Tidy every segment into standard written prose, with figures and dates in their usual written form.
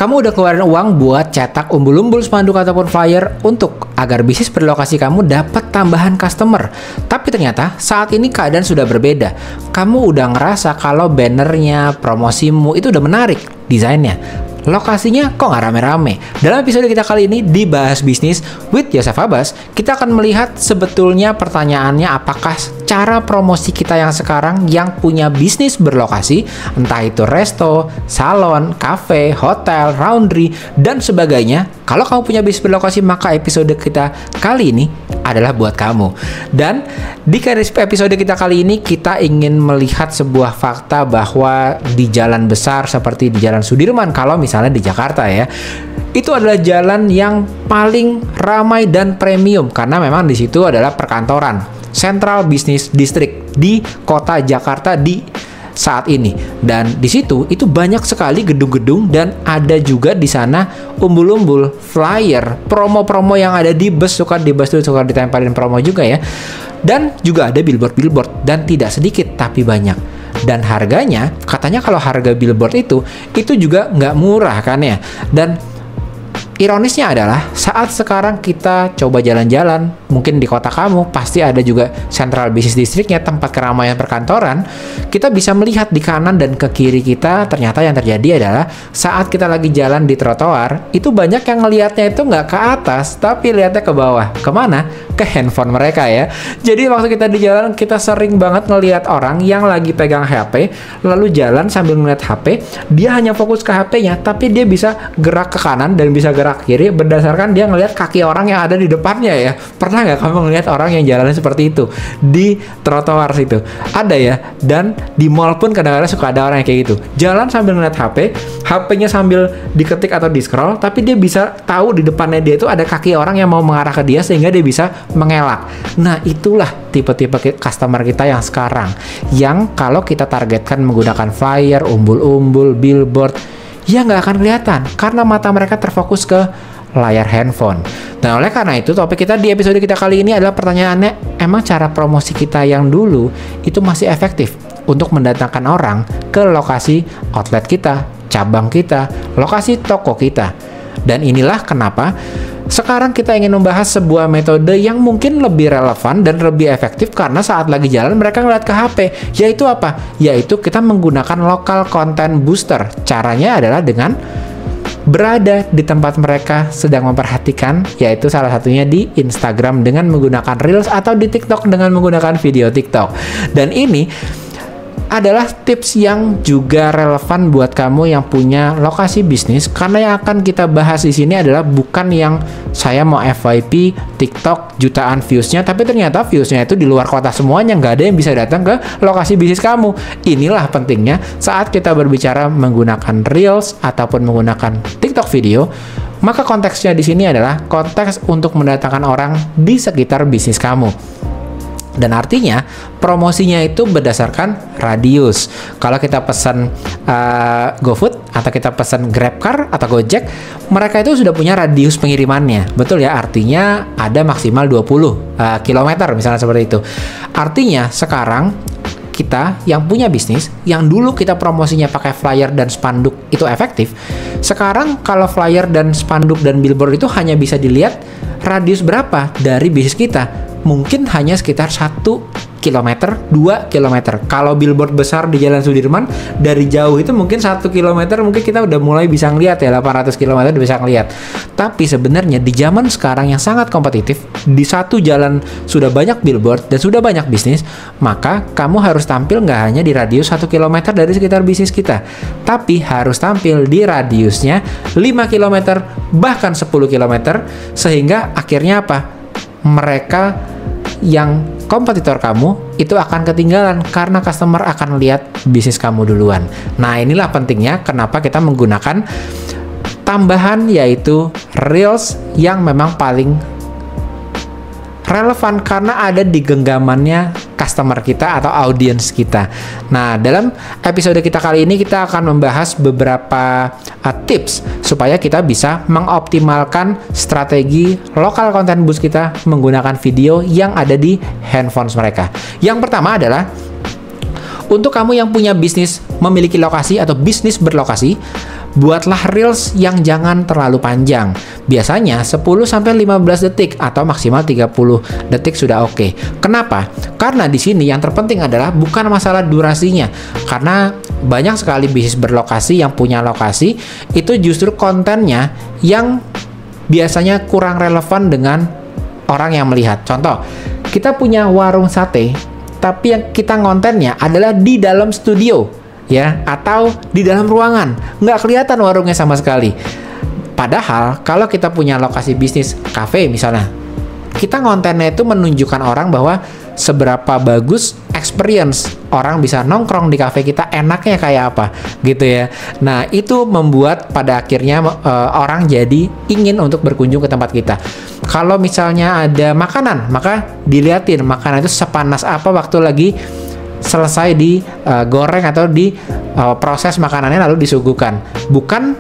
Kamu udah keluarin uang buat cetak umbul-umbul spanduk ataupun flyer untuk agar bisnis berlokasi kamu dapat tambahan customer. Tapi ternyata saat ini keadaan sudah berbeda. Kamu udah ngerasa kalau bannernya, promosimu itu udah menarik desainnya. Lokasinya kok nggak rame-rame? Dalam episode kita kali ini di Bahas Bisnis with Yosef Abbas, kita akan melihat sebetulnya pertanyaannya apakah cara promosi kita yang sekarang yang punya bisnis berlokasi, entah itu resto, salon, cafe, hotel, laundry, dan sebagainya. Kalau kamu punya bisnis berlokasi, maka episode kita kali ini adalah buat kamu. Dan di episode kita kali ini, kita ingin melihat sebuah fakta bahwa di jalan besar seperti di Jalan Sudirman, kalau misalnya di Jakarta ya, itu adalah jalan yang paling ramai dan premium karena memang di situ adalah perkantoran, Central Business District di kota Jakarta di saat ini. Dan di situ itu banyak sekali gedung-gedung dan ada juga di sana umbul-umbul, flyer, promo-promo yang ada di bus, suka ditempelin promo juga ya. Dan juga ada billboard-billboard dan tidak sedikit tapi banyak. Dan harganya, katanya kalau harga billboard itu juga nggak murah kan ya. Dan ironisnya adalah saat sekarang kita coba jalan-jalan, mungkin di kota kamu pasti ada juga Central Business District-nya, tempat keramaian perkantoran. Kita bisa melihat di kanan dan ke kiri kita, ternyata yang terjadi adalah saat kita lagi jalan di trotoar, itu banyak yang ngelihatnya itu nggak ke atas, tapi lihatnya ke bawah. Kemana? Ke handphone mereka ya. Jadi waktu kita di jalan, kita sering banget ngelihat orang yang lagi pegang HP, lalu jalan sambil ngeliat HP, dia hanya fokus ke HP-nya, tapi dia bisa gerak ke kanan dan bisa gerak kiri berdasarkan dia ngelihat kaki orang yang ada di depannya ya. Pernah nggak kamu ngelihat orang yang jalannya seperti itu di trotoar situ? Ada ya. Dan di mall pun kadang-kadang suka ada orang yang kayak gitu, jalan sambil ngeliat HP, HP-nya sambil diketik atau di scroll, tapi dia bisa tahu di depannya dia itu ada kaki orang yang mau mengarah ke dia sehingga dia bisa mengelak. Nah, itulah tipe-tipe customer kita yang sekarang, yang kalau kita targetkan menggunakan flyer, umbul-umbul, billboard, ya nggak akan kelihatan karena mata mereka terfokus ke layar handphone. Dan oleh karena itu, topik kita di episode kita kali ini adalah pertanyaannya, emang cara promosi kita yang dulu itu masih efektif untuk mendatangkan orang ke lokasi outlet kita, cabang kita, lokasi toko kita? Dan inilah kenapa sekarang kita ingin membahas sebuah metode yang mungkin lebih relevan dan lebih efektif karena saat lagi jalan mereka ngeliat ke HP. Yaitu apa? Yaitu kita menggunakan local content booster. Caranya adalah dengan berada di tempat mereka sedang memperhatikan, yaitu salah satunya di Instagram dengan menggunakan Reels atau di TikTok dengan menggunakan video TikTok. Dan ini adalah tips yang juga relevan buat kamu yang punya lokasi bisnis, karena yang akan kita bahas di sini adalah bukan yang saya mau FYP TikTok jutaan viewsnya, tapi ternyata viewsnya itu di luar kota semuanya, nggak ada yang bisa datang ke lokasi bisnis kamu. Inilah pentingnya saat kita berbicara menggunakan Reels ataupun menggunakan TikTok video, maka konteksnya di sini adalah konteks untuk mendatangkan orang di sekitar bisnis kamu. Dan artinya promosinya itu berdasarkan radius. Kalau kita pesan GoFood atau kita pesan GrabCar atau Gojek, mereka itu sudah punya radius pengirimannya. Betul ya, artinya ada maksimal 20 km misalnya seperti itu. Artinya sekarang kita yang punya bisnis, yang dulu kita promosinya pakai flyer dan spanduk itu efektif, sekarang kalau flyer dan spanduk dan billboard itu hanya bisa dilihat radius berapa dari bisnis kita. Mungkin hanya sekitar 1 km, 2 km. Kalau billboard besar di Jalan Sudirman, dari jauh itu mungkin 1 km, mungkin kita udah mulai bisa ngeliat ya, 800 km udah bisa ngeliat. Tapi sebenarnya di zaman sekarang yang sangat kompetitif, di satu jalan sudah banyak billboard dan sudah banyak bisnis, maka kamu harus tampil nggak hanya di radius 1 km dari sekitar bisnis kita, tapi harus tampil di radiusnya 5 km, bahkan 10 km, sehingga akhirnya apa? Mereka yang kompetitor kamu itu akan ketinggalan karena customer akan lihat bisnis kamu duluan. Nah, inilah pentingnya kenapa kita menggunakan tambahan yaitu Reels yang memang paling relevan karena ada di genggamannya customer kita atau audiens kita. Nah, dalam episode kita kali ini kita akan membahas beberapa tips supaya kita bisa mengoptimalkan strategi lokal content boost kita menggunakan video yang ada di handphone mereka. Yang pertama adalah untuk kamu yang punya bisnis memiliki lokasi atau bisnis berlokasi, Buatlah reels yang jangan terlalu panjang. Biasanya 10-15 detik atau maksimal 30 detik sudah oke. Kenapa? Karena di sini yang terpenting adalah bukan masalah durasinya. Karena banyak sekali bisnis berlokasi yang punya lokasi, itu justru kontennya yang biasanya kurang relevan dengan orang yang melihat. Contoh, kita punya warung sate, tapi yang kita kontennya adalah di dalam studio, ya, atau di dalam ruangan, nggak kelihatan warungnya sama sekali. Padahal kalau kita punya lokasi bisnis kafe misalnya, kita kontennya itu menunjukkan orang bahwa seberapa bagus experience orang bisa nongkrong di kafe kita, enaknya kayak apa gitu ya. Nah, itu membuat pada akhirnya orang jadi ingin untuk berkunjung ke tempat kita. Kalau misalnya ada makanan, maka dilihatin makanan itu sepanas apa waktu lagi selesai digoreng atau di proses makanannya lalu disuguhkan. Bukan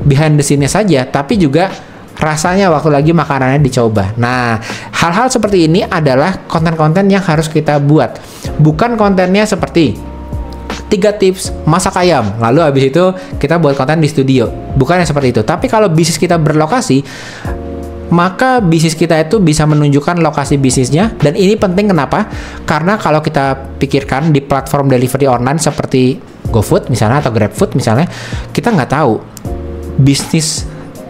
behind the scene saja, tapi juga rasanya waktu lagi makanannya dicoba. Nah, hal-hal seperti ini adalah konten-konten yang harus kita buat. Bukan kontennya seperti 3 tips masak ayam, lalu habis itu kita buat konten di studio. Bukan yang seperti itu. Tapi kalau bisnis kita berlokasi, maka bisnis kita itu bisa menunjukkan lokasi bisnisnya. Dan ini penting kenapa? Karena kalau kita pikirkan di platform delivery online seperti GoFood misalnya atau GrabFood misalnya, kita nggak tahu bisnis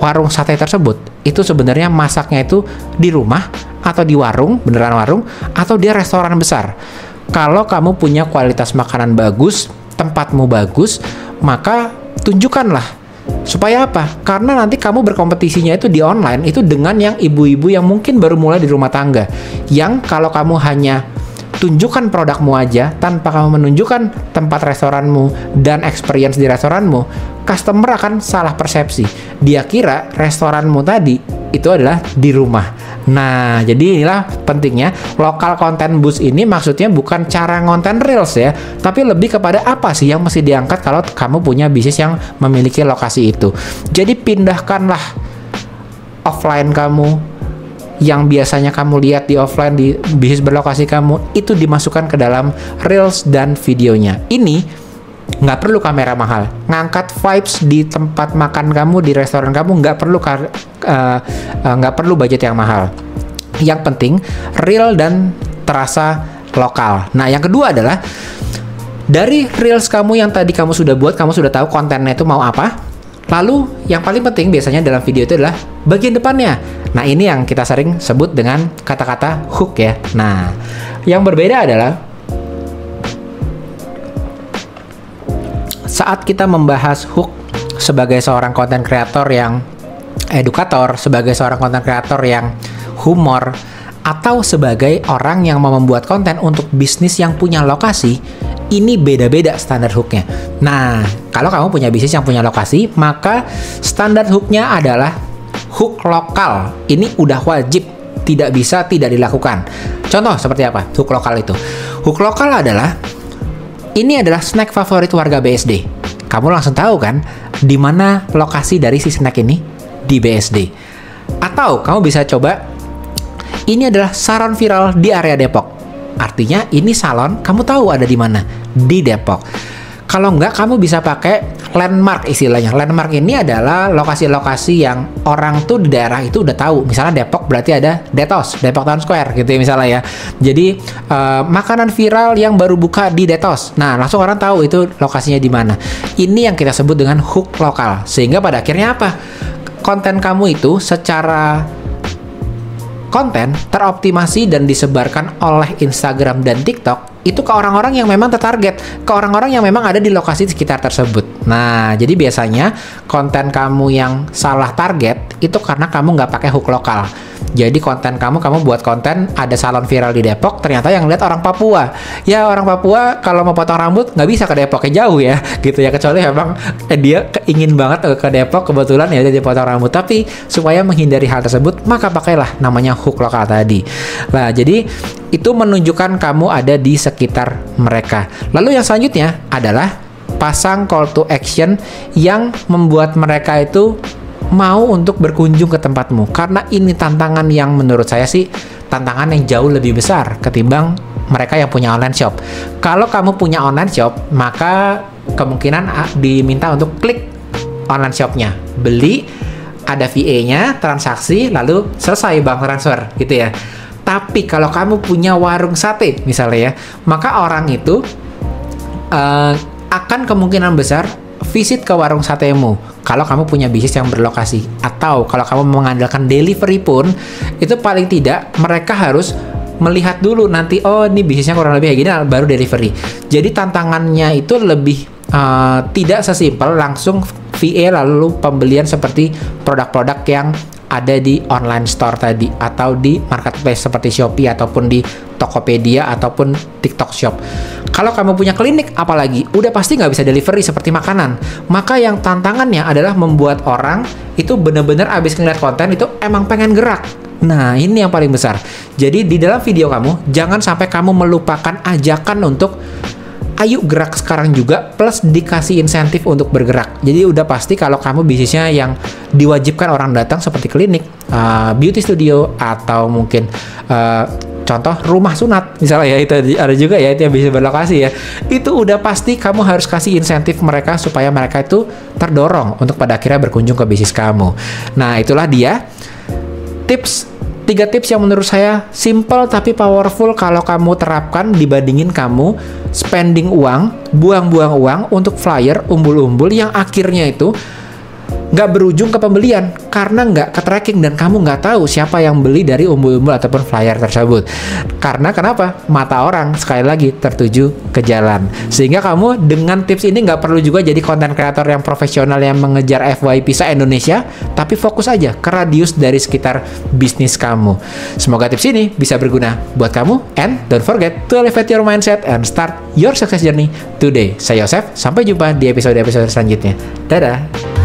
warung sate tersebut itu sebenarnya masaknya itu di rumah atau di warung, beneran warung, atau dia restoran besar. Kalau kamu punya kualitas makanan bagus, tempatmu bagus, maka tunjukkanlah. Supaya apa? Karena nanti kamu berkompetisinya itu di online itu dengan yang ibu-ibu yang mungkin baru mulai di rumah tangga. Yang kalau kamu hanya tunjukkan produkmu aja tanpa kamu menunjukkan tempat restoranmu dan experience di restoranmu, customer akan salah persepsi. Dia kira restoranmu tadi itu adalah di rumah. Nah, jadi inilah pentingnya lokal content boost ini. Maksudnya bukan cara ngonten reels ya, tapi lebih kepada apa sih yang mesti diangkat kalau kamu punya bisnis yang memiliki lokasi itu. Jadi pindahkanlah offline kamu yang biasanya kamu lihat di offline di bisnis berlokasi kamu, itu dimasukkan ke dalam reels dan videonya. Ini nggak perlu kamera mahal, ngangkat vibes di tempat makan kamu, di restoran kamu, nggak perlu budget yang mahal. Yang penting real dan terasa lokal. Nah, yang kedua adalah dari reels kamu yang tadi kamu sudah buat, kamu sudah tahu kontennya itu mau apa. Lalu yang paling penting biasanya dalam video itu adalah bagian depannya. Nah, ini yang kita sering sebut dengan kata-kata hook ya. Nah, yang berbeda adalah saat kita membahas hook sebagai seorang konten kreator yang edukator, sebagai seorang konten kreator yang humor, atau sebagai orang yang mau membuat konten untuk bisnis yang punya lokasi, ini beda-beda standar hooknya. Nah, kalau kamu punya bisnis yang punya lokasi, maka standar hooknya adalah hook lokal. Ini udah wajib, tidak bisa tidak dilakukan. Contoh seperti apa hook lokal itu? Hook lokal adalah, ini adalah snack favorit warga BSD. Kamu langsung tahu kan di mana lokasi dari si snack ini? Di BSD. Atau kamu bisa coba, ini adalah salon viral di area Depok. Artinya ini salon kamu tahu ada di mana? Di Depok. Kalau enggak, kamu bisa pakai landmark istilahnya. Landmark ini adalah lokasi-lokasi yang orang tuh di daerah itu udah tahu. Misalnya Depok berarti ada Detos, Depok Town Square gitu ya misalnya ya. Jadi makanan viral yang baru buka di Detos. Nah, langsung orang tahu itu lokasinya di mana. Ini yang kita sebut dengan hook lokal. Sehingga pada akhirnya apa? Konten kamu itu secara konten teroptimasi dan disebarkan oleh Instagram dan TikTok itu ke orang-orang yang memang tertarget, ke orang-orang yang memang ada di lokasi sekitar tersebut. Nah, jadi biasanya konten kamu yang salah target itu karena kamu nggak pakai hook lokal. Jadi konten kamu buat konten ada salon viral di Depok, ternyata yang lihat orang Papua. Ya, orang Papua kalau mau potong rambut nggak bisa ke Depok, jauh ya, gitu ya. Kecuali memang dia ingin banget ke Depok, kebetulan ya dia potong rambut. Tapi supaya menghindari hal tersebut, maka pakailah namanya hook lokal tadi. Nah, jadi itu menunjukkan kamu ada di sekitar mereka. Lalu yang selanjutnya adalah pasang call to action yang membuat mereka itu mau untuk berkunjung ke tempatmu. Karena ini tantangan yang menurut saya sih tantangan yang jauh lebih besar ketimbang mereka yang punya online shop. Kalau kamu punya online shop, maka kemungkinan diminta untuk klik online shopnya. Beli, ada VA-nya, transaksi, lalu selesai bank transfer gitu ya. Tapi kalau kamu punya warung sate misalnya ya, maka orang itu akan kemungkinan besar visit ke warung satemu kalau kamu punya bisnis yang berlokasi. Atau kalau kamu mengandalkan delivery pun, itu paling tidak mereka harus melihat dulu nanti, oh ini bisnisnya kurang lebih kayak gini, baru delivery. Jadi tantangannya itu lebih tidak sesimpel langsung VA lalu pembelian seperti produk-produk yang ada di online store tadi, atau di marketplace seperti Shopee, ataupun di Tokopedia, ataupun TikTok Shop. Kalau kamu punya klinik, apalagi, udah pasti nggak bisa delivery seperti makanan. Maka yang tantangannya adalah membuat orang itu bener-bener abis ngeliat konten itu emang pengen gerak. Nah, ini yang paling besar. Jadi di dalam video kamu, jangan sampai kamu melupakan ajakan untuk ayo gerak sekarang juga, plus dikasih insentif untuk bergerak. Jadi udah pasti kalau kamu bisnisnya yang diwajibkan orang datang seperti klinik, beauty studio, atau mungkin contoh rumah sunat misalnya ya, itu ada juga ya, itu yang bisa berlokasi ya. Itu udah pasti kamu harus kasih insentif mereka supaya mereka itu terdorong untuk pada akhirnya berkunjung ke bisnis kamu. Nah, itulah dia 3 tips yang menurut saya simple tapi powerful kalau kamu terapkan dibandingin kamu spending uang, buang-buang uang untuk flyer umbul-umbul yang akhirnya itu nggak berujung ke pembelian karena nggak ke tracking dan kamu nggak tahu siapa yang beli dari umbul-umbul ataupun flyer tersebut. Karena kenapa? Mata orang sekali lagi tertuju ke jalan. Sehingga kamu dengan tips ini nggak perlu juga jadi konten kreator yang profesional yang mengejar FYP se-Indonesia, tapi fokus aja ke radius dari sekitar bisnis kamu. Semoga tips ini bisa berguna buat kamu, and don't forget to elevate your mindset and start your success journey today. Saya Yosef, sampai jumpa di episode-episode selanjutnya. Dadah!